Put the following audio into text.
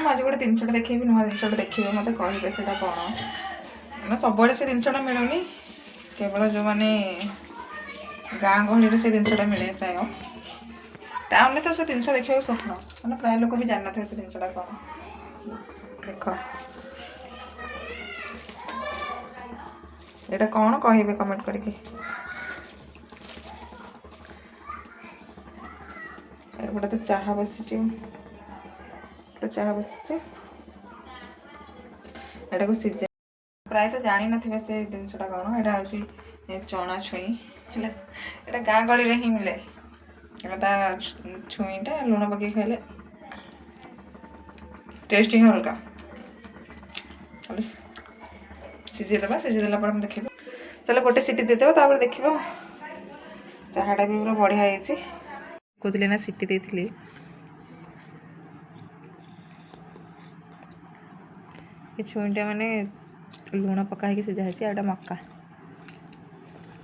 आज गोटे जिनसा देखी नुआ जिनसा देखिए मत कहे से कौन मैंने सब से जिनसा मिलूनी केवल जो मैंने गाँ गहली से जिनसा मिले प्राय टाउन में तो से जिनसा देखा स्वप्न मैंने प्राय लोक भी जान ना से जिनसा कौन देख यहाँ कौन कहे कमेंट करके गोटे तो चाह बसी चाह बसी एटा को सीझे प्राय तो जानी नथिबे से जिनसटा कौन एटा हूँ चना छुई है गाँ गली रे ही मिले एटा छुईटा लुण पकई खाइले टेस्ट ही अलगा सीझेदेवा सीझेदेला देखे चलो गोटे सीटी देदेव तापर देखिए चाहाटा भी पूरा बढ़िया है कहते ना सीटी देती छुईटा माने लुण पकाई सीझा है मक्का